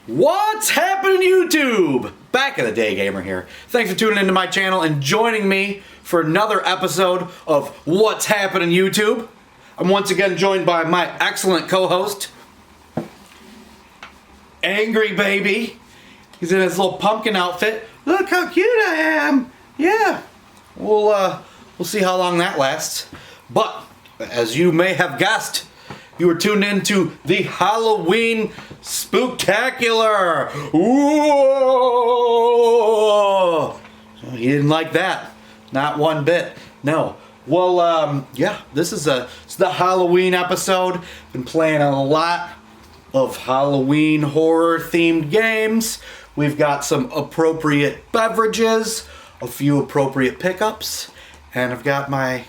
What's happening, YouTube? Back in the day gamer here. Thanks for tuning into my channel and joining me for another episode of What's Happening, YouTube. I'm once again joined by my excellent co-host, Angry Baby. He's in his little pumpkin outfit. Look how cute I am. Yeah. We'll see how long that lasts. But as you may have guessed, you were tuned into the Halloween Spooktacular. Ooh! You didn't like that. Not one bit. No. Well, yeah, this is the Halloween episode. Been playing a lot of Halloween horror themed games. We've got some appropriate beverages, a few appropriate pickups, and I've got my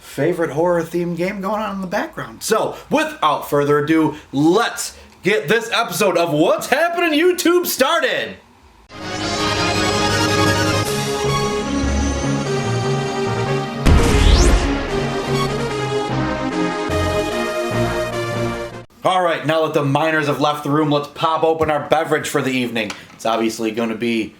favorite horror themed game going on in the background. So, without further ado, let's get this episode of What's Happening YouTube started! Alright, now that the miners have left the room, let's pop open our beverage for the evening. It's obviously going to be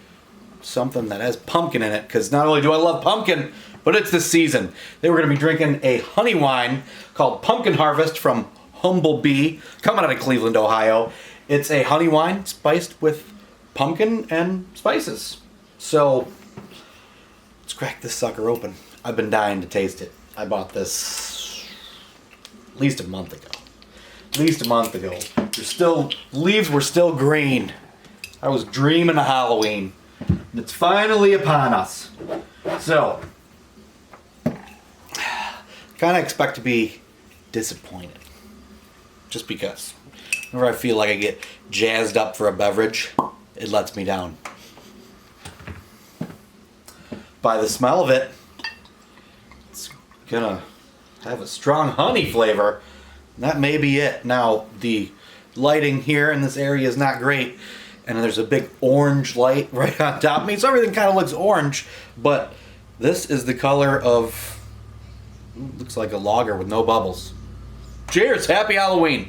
something that has pumpkin in it, because not only do I love pumpkin, but it's the season. They were going to be drinking a honey wine called Pumpkin Harvest from Humble Bee, coming out of Cleveland, Ohio. It's a honey wine spiced with pumpkin and spices. So, let's crack this sucker open. I've been dying to taste it. I bought this at least a month ago. Leaves were still green. I was dreaming of Halloween. And it's finally upon us. So, kind of expect to be disappointed. Just because. Whenever I feel like I get jazzed up for a beverage, it lets me down. By the smell of it, it's gonna have a strong honey flavor. That may be it. Now, the lighting here in this area is not great, and there's a big orange light right on top of me, so everything kind of looks orange, but this is the color of, looks like a lager with no bubbles. Cheers! Happy Halloween!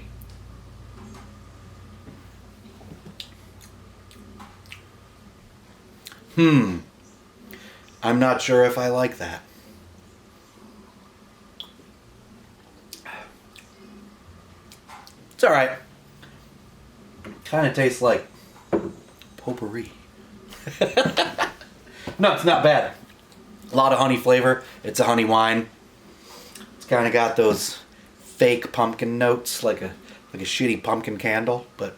I'm not sure if I like that. It's alright. Kind of tastes like potpourri. No, it's not bad. A lot of honey flavor. It's a honey wine. It's kind of got those fake pumpkin notes, like a shitty pumpkin candle, but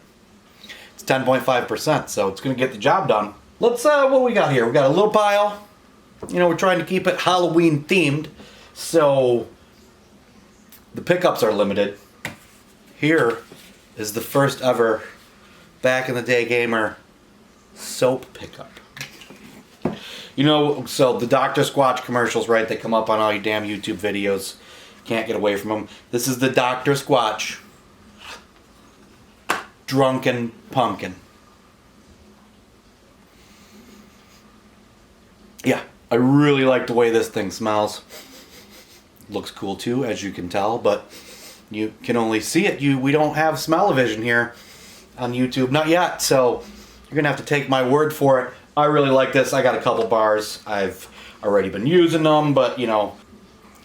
it's 10.5%, so it's going to get the job done. Let's, what we got here? We got a little pile. You know, we're trying to keep it Halloween themed, so the pickups are limited. Here is the first ever back in the day gamer soap pickup. You know, so the Dr. Squatch commercials, right? They come up on all your damn YouTube videos. Can't get away from them. This is the Dr. Squatch Drunken Pumpkin. Yeah, I really like the way this thing smells. Looks cool too, as you can tell, but you can only see it. We don't have smell-o-vision here on YouTube. Not yet, so you're going to have to take my word for it. I really like this. I got a couple bars. I've already been using them, but, you know,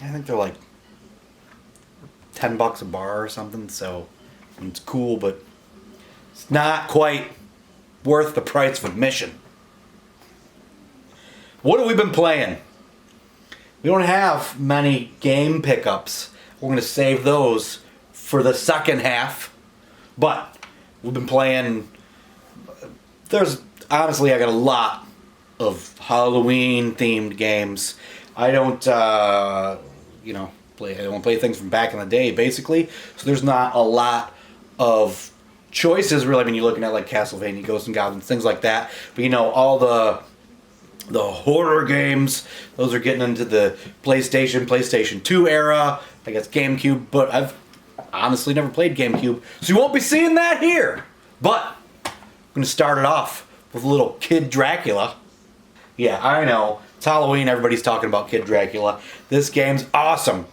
I think they're like $10 a bar or something, so it's cool, but it's not quite worth the price of admission. What have we been playing? We don't have many game pickups. We're going to save those for the second half. But we've been playing... Honestly, I got a lot of Halloween-themed games. I don't, I don't play things from back in the day, basically. So there's not a lot of choices, really. I mean, you're looking at, like, Castlevania, Ghosts and Goblins, things like that. But, you know, all the horror games, those are getting into the PlayStation 2 era, I guess GameCube, but I've honestly never played GameCube, so you won't be seeing that here. But I'm going to start it off with a little Kid Dracula. Yeah, I know, it's Halloween, everybody's talking about Kid Dracula. This game's awesome.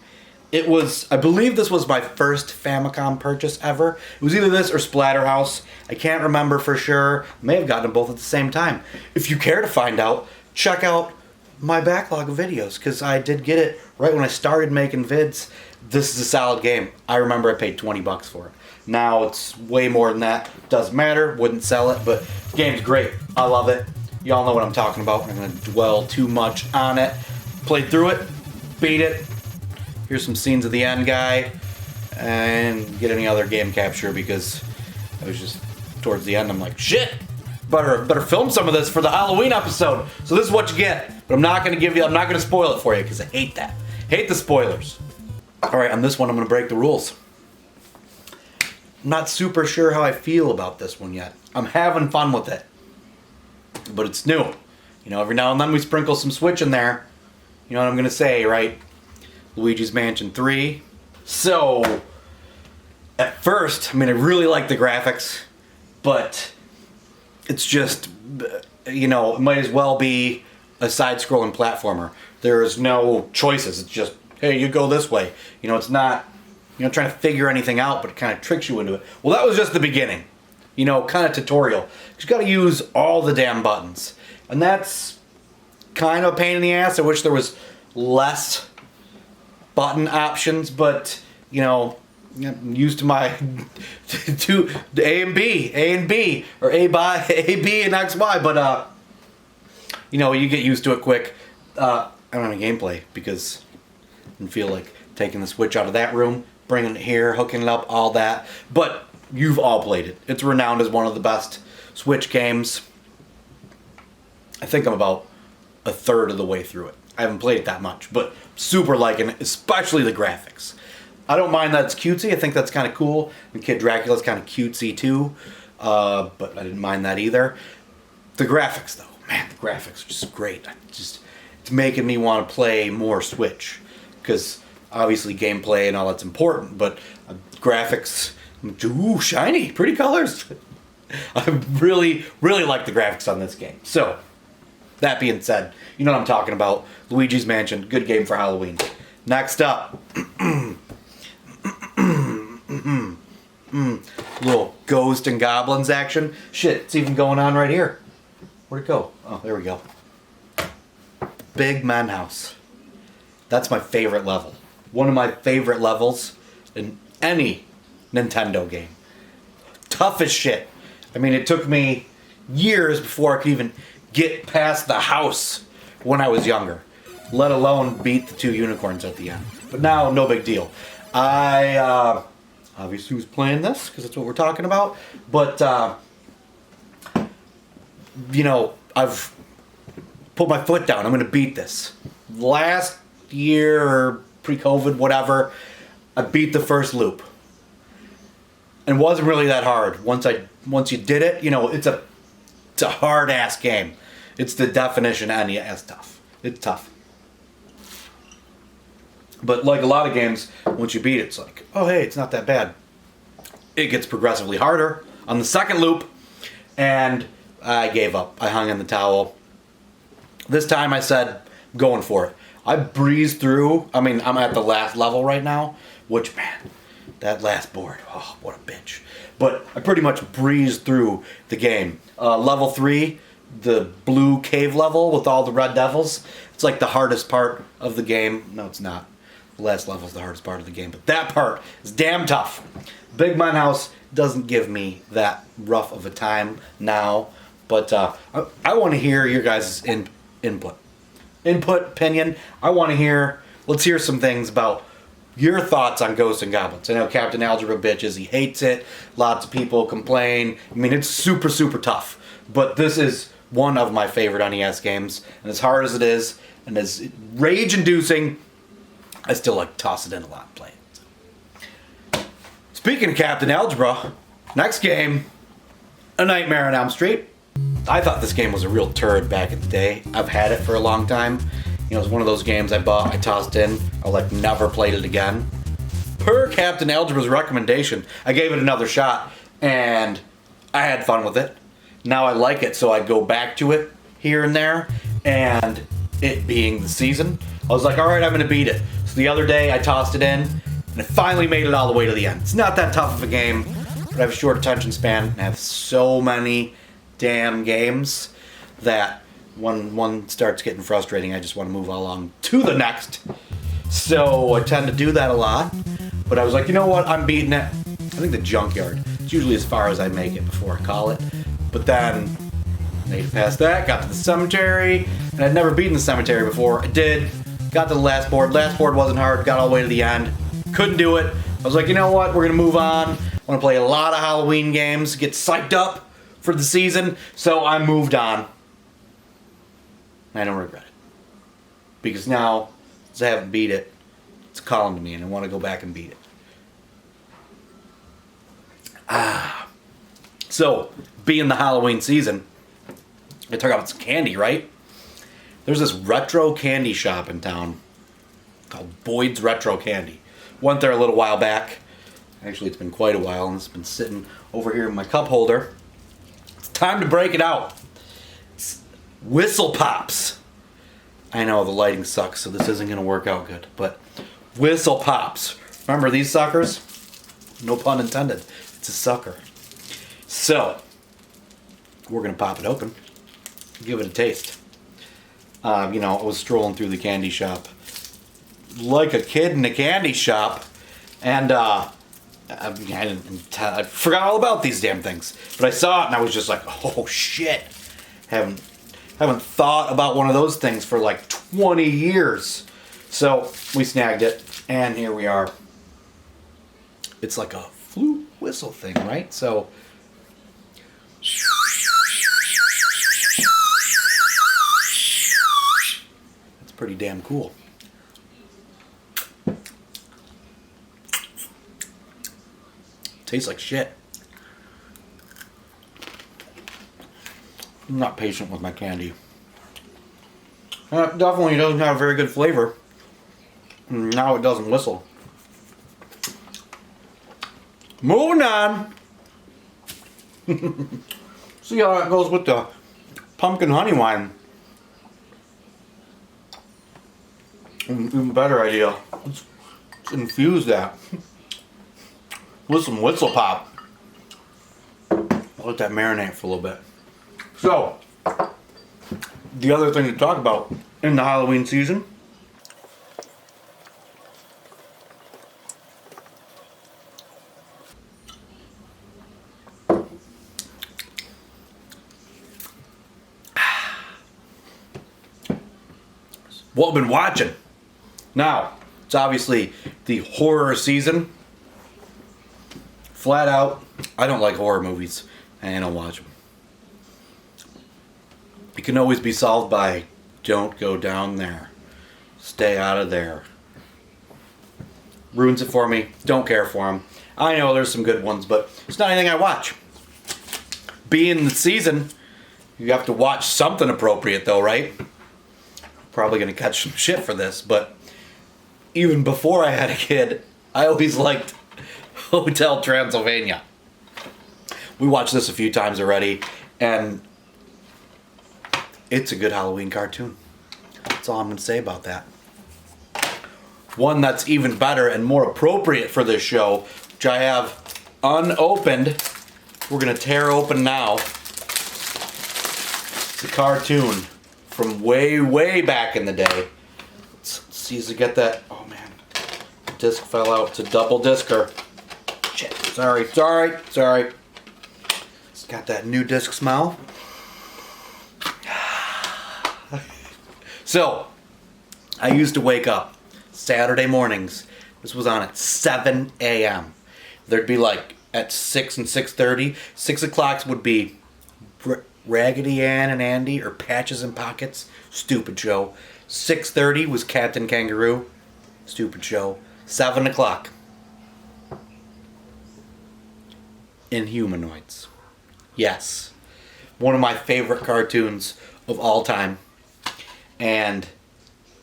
It was, I believe this was my first Famicom purchase ever. It was either this or Splatterhouse. I can't remember for sure. May have gotten them both at the same time. If you care to find out, check out my backlog of videos, because I did get it right when I started making vids. This is a solid game. I remember I paid 20 bucks for it. Now it's way more than that. Doesn't matter, wouldn't sell it, but the game's great. I love it. Y'all know what I'm talking about. I'm not going to dwell too much on it. Played through it, beat it. Here's some scenes of the end guy, and get any other game capture, because I was just towards the end. I'm like, shit, better film some of this for the Halloween episode. So this is what you get, but I'm not gonna spoil it for you, because I hate that. Hate the spoilers. All right, on this one, I'm gonna break the rules. I'm not super sure how I feel about this one yet. I'm having fun with it, but it's new. You know, every now and then we sprinkle some Switch in there. You know what I'm gonna say, right? Luigi's Mansion 3. So, at first, I mean, I really like the graphics, but it's just, you know, it might as well be a side-scrolling platformer. There's no choices. It's just, hey, you go this way. You know, it's not, you know, trying to figure anything out, but it kind of tricks you into it. Well, that was just the beginning. You know, kind of tutorial. You got to use all the damn buttons. And that's kind of a pain in the ass. I wish there was less button options, but you know, I'm used to my to A and B, or A, B, and X, Y. But you know, you get used to it quick. I don't have any gameplay because I feel like taking the Switch out of that room, bringing it here, hooking it up, all that. But you've all played it. It's renowned as one of the best Switch games. I think I'm about a third of the way through it. I haven't played it that much, but super liking it, especially the graphics. I don't mind that it's cutesy. I think that's kind of cool. And Kid Dracula's kind of cutesy too, but I didn't mind that either. The graphics, though, man, the graphics are just great. It's making me want to play more Switch, because obviously gameplay and all that's important, but graphics, ooh, shiny, pretty colors. I really, really like the graphics on this game. So, that being said, you know what I'm talking about. Luigi's Mansion, good game for Halloween. Next up, little ghost and goblins action. Shit, it's even going on right here. Where'd it go? Oh, there we go. Big Man House. That's my favorite level. One of my favorite levels in any Nintendo game. Tough as shit. I mean, it took me years before I could even get past the house when I was younger, let alone beat the 2 unicorns at the end. But now, no big deal. I obviously was playing this because that's what we're talking about, but you know, I've put my foot down. I'm going to beat this. Last year, or pre-COVID, whatever, I beat the first loop. And it wasn't really that hard. Once you did it, you know, it's a hard-ass game. It's the definition of NES tough. It's tough. But like a lot of games, once you beat it, it's like, oh hey, it's not that bad. It gets progressively harder on the second loop, and I gave up. I hung in the towel. This time I said, I'm going for it. I breezed through. I mean, I'm at the last level right now, which, man, that last board, oh, what a bitch. But I pretty much breezed through the game. Level 3, the blue cave level with all the red devils, it's like the hardest part of the game. No, it's not. The last level is the hardest part of the game, but that part is damn tough. Big Man House doesn't give me that rough of a time now, but I want to hear your guys' input, opinion. I want to hear, let's hear some things about your thoughts on Ghosts and Goblins. I know Captain Algebra bitches, he hates it. Lots of people complain. I mean, it's super, super tough. But this is one of my favorite NES games. And as hard as it is, and as rage-inducing, I still like to toss it in a lot and play it. Speaking of Captain Algebra, next game, A Nightmare on Elm Street. I thought this game was a real turd back in the day. I've had it for a long time. You know, it was one of those games I bought, I tossed in, I like never played it again. Per Captain Algebra's recommendation, I gave it another shot, and I had fun with it. Now I like it, so I go back to it here and there, and it being the season, I was like, alright, I'm going to beat it. So the other day I tossed it in, and I finally made it all the way to the end. It's not that tough of a game, but I have a short attention span, and I have so many damn games that when one starts getting frustrating, I just want to move along to the next. So I tend to do that a lot, but I was like, you know what, I'm beating it. I think the junkyard. It's usually as far as I make it before I call it. But then, made it past that, got to the cemetery, and I'd never beaten the cemetery before. I did, got to the last board. Last board wasn't hard, got all the way to the end. Couldn't do it. I was like, you know what, we're gonna move on. I wanna play a lot of Halloween games, get psyched up for the season, so I moved on. I don't regret it. Because now, since I haven't beat it, it's calling to me and I wanna go back and beat it. So, being the Halloween season, I talk about some candy, right? There's this retro candy shop in town called Boyd's Retro Candy. Went there a little while back. Actually, it's been quite a while, and it's been sitting over here in my cup holder. It's time to break it out. It's Whistle Pops. I know the lighting sucks, so this isn't going to work out good, but Whistle Pops. Remember these suckers? No pun intended. It's a sucker. So, we're going to pop it open, give it a taste. I was strolling through the candy shop like a kid in a candy shop, and I forgot all about these damn things. But I saw it and I was just like, oh shit. Haven't thought about one of those things for like 20 years. So we snagged it, and here we are. It's like a flute whistle thing, right? So it's pretty damn cool. Tastes like shit. I'm not patient with my candy. It definitely doesn't have very good flavor. Now it doesn't whistle. Moving on. See how that goes with the pumpkin honey wine. Even better idea. Let's infuse that with some Whistle Pop. I'll let that marinate for a little bit. So, the other thing to talk about in the Halloween season, what I've been watching. Now, it's obviously the horror season. Flat out, I don't like horror movies, and I don't watch them. It can always be solved by, don't go down there. Stay out of there. Ruins it for me. Don't care for them. I know there's some good ones, but it's not anything I watch. Being the season, you have to watch something appropriate though, right? Probably gonna catch some shit for this, but even before I had a kid, I always liked Hotel Transylvania. We watched this a few times already, and it's a good Halloween cartoon. That's all I'm going to say about that. One that's even better and more appropriate for this show, which I have unopened. We're going to tear open now. It's a cartoon from way, way back in the day. Let's see as I get that. Oh man, the disc fell out. It's a double discer. Shit, sorry. It's got that new disc smell. So, I used to wake up Saturday mornings. This was on at 7 a.m. There'd be like at 6 and 6:30. 6 o'clock would be Raggedy Ann and Andy or Patches and Pockets. Stupid show. 6:30 was Captain Kangaroo. Stupid show. 7 o'clock. Inhumanoids. Yes. One of my favorite cartoons of all time. And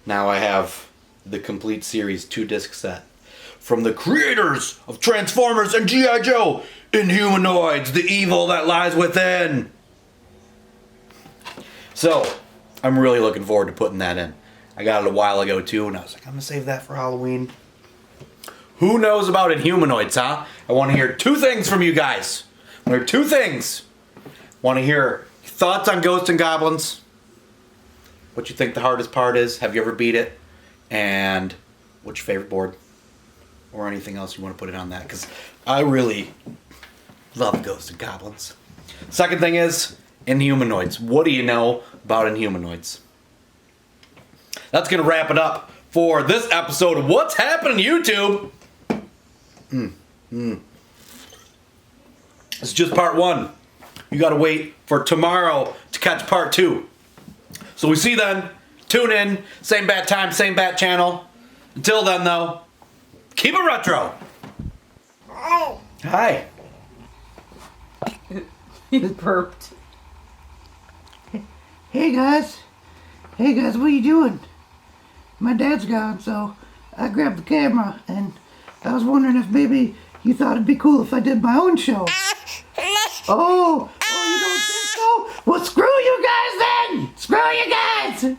now I have the complete series 2-disc set. From the creators of Transformers and G.I. Joe, Inhumanoids, the evil that lies within. So, I'm really looking forward to putting that in. I got it a while ago too, and I was like, I'm gonna save that for Halloween. Who knows about Inhumanoids, huh? I want to hear 2 things from you guys. I want to hear 2 things. Want to hear thoughts on Ghosts and Goblins. What you think the hardest part is. Have you ever beat it? And what's your favorite board? Or anything else you want to put it on that. Because I really love Ghosts and Goblins. Second thing is Inhumanoids. What do you know about Inhumanoids? That's going to wrap it up for this episode of What's Happening YouTube. It's just part 1. You gotta wait for tomorrow to catch part 2. So we see you then. Tune in. Same bat time, same bat channel. Until then though, keep it retro. Hi. He burped. Hey guys, what are you doing? My dad's gone, so I grabbed the camera, and I was wondering if maybe you thought it'd be cool if I did my own show. Oh, you don't think so? Well, screw you guys then! Screw you guys!